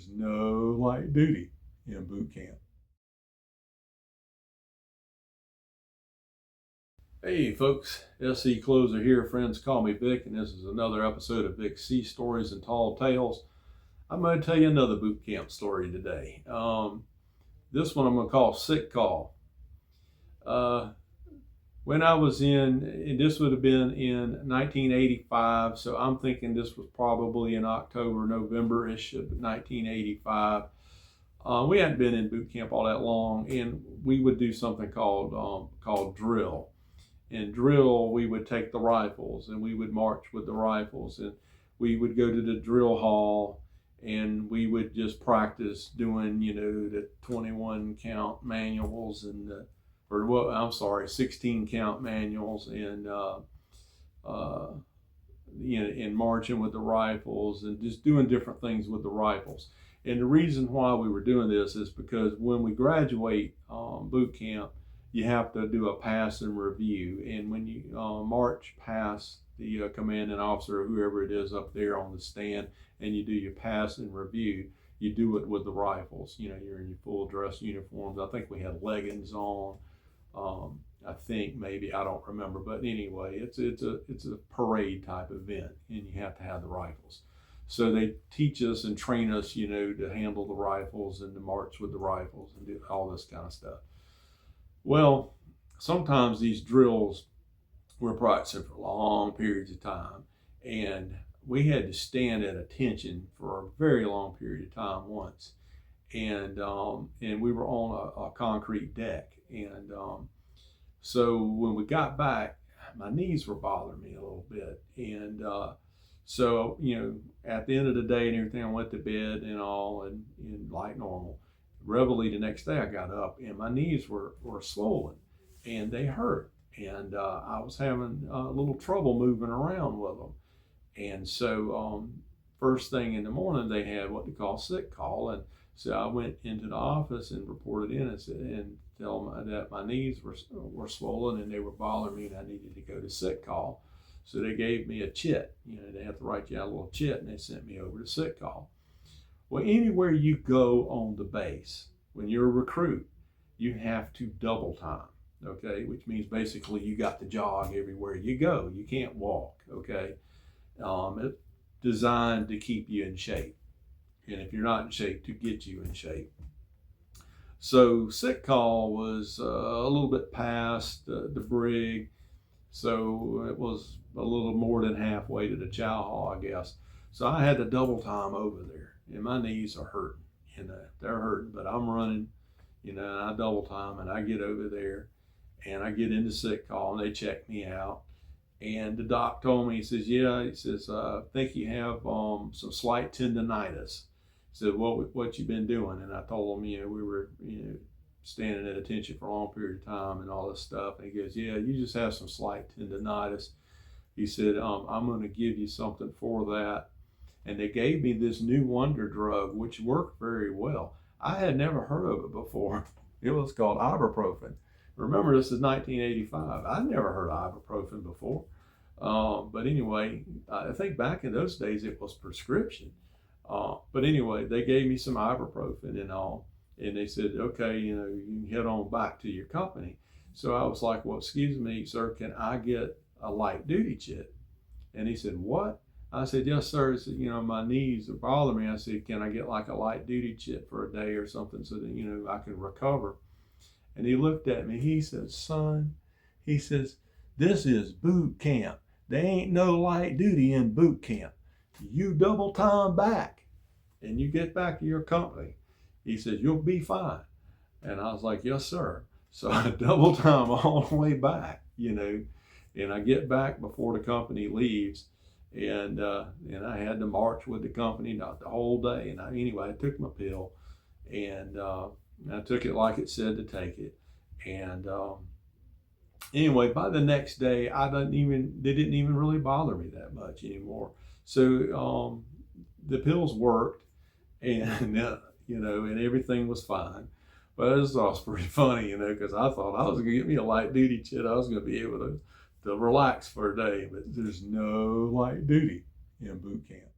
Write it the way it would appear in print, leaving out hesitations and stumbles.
there's no light duty in boot camp. Hey folks, SC Closer here. Friends call me Vic, and this is another episode of Vic's Sea Stories and Tall Tales. I'm going to tell you another boot camp story today. This one I'm going to call Sick Call. When I was in, this would have been in 1985, so I'm thinking this was probably in October, November-ish of 1985. We hadn't been in boot camp all that long, and we would do something called drill. In drill, we would take the rifles and we would march with the rifles, and we would go to the drill hall and we would just practice doing, the 21 count manuals and 16 count manuals, and and marching with the rifles and just doing different things with the rifles. And the reason why we were doing this is because when we graduate boot camp, you have to do a pass and review. And when you march past the commanding officer or whoever it is up there on the stand, and you do your pass and review, you do it with the rifles. You're in your full dress uniforms. I think we had leggings on. I think maybe, I don't remember, but anyway, it's a parade type event, and you have to have the rifles. So they teach us and train us, to handle the rifles and to march with the rifles and do all this kind of stuff. Well, sometimes these drills were practicing for long periods of time, and we had to stand at attention for a very long period of time once, and we were on a concrete deck, and so when we got back, my knees were bothering me a little bit, and so at the end of the day and everything, I went to bed and all, and like normal. Reveille the next day, I got up and my knees were swollen and they hurt, and I was having a little trouble moving around with them. And so first thing in the morning, they had what they call sick call, and so I went into the office and reported in and tell them that my knees were swollen and they were bothering me and I needed to go to sick call. So they gave me a chit. They have to write you out a little chit, and they sent me over to sick call. Well, anywhere you go on the base, when you're a recruit, you have to double time, okay? Which means basically you got to jog everywhere you go. You can't walk, okay? It's designed to keep you in shape. And if you're not in shape, to get you in shape. So sick call was a little bit past the brig. So it was a little more than halfway to the chow hall, I guess. So I had to double time over there, and my knees are hurting. They're hurting, but I'm running, and I double time, and I get over there, and I get into sick call, and they check me out. And the doc told me, he says, I think you have some slight tendonitis. He said, what you been doing? And I told him, we were, standing at attention for a long period of time and all this stuff. And he goes, yeah, you just have some slight tendonitis. He said, I'm going to give you something for that. And they gave me this new wonder drug, which worked very well. I had never heard of it before. It was called ibuprofen. Remember, this is 1985. I'd never heard of ibuprofen before. But anyway, I think back in those days it was prescription. But anyway, they gave me some ibuprofen and all. And they said, okay, you can head on back to your company. So I was like, well, excuse me, sir, can I get a light duty chit? And he said, what? I said, yes, sir. He said, my knees are bothering me. I said, can I get like a light duty chit for a day or something so that, I can recover? And he looked at me. He said, son, he says, this is boot camp. There ain't no light duty in boot camp. You double time back and you get back to your company. He says, you'll be fine. And I was like, yes, sir. So I double time all the way back, and I get back before the company leaves. And I had to march with the company not the whole day. And I took my pill, and I took it like it said to take it. And anyway, by the next day, they didn't even really bother me that much anymore. So the pills worked, and and everything was fine. But it was pretty funny, because I thought I was going to get me a light duty chit. I was going to be able to relax for a day, but there's no light duty in boot camp.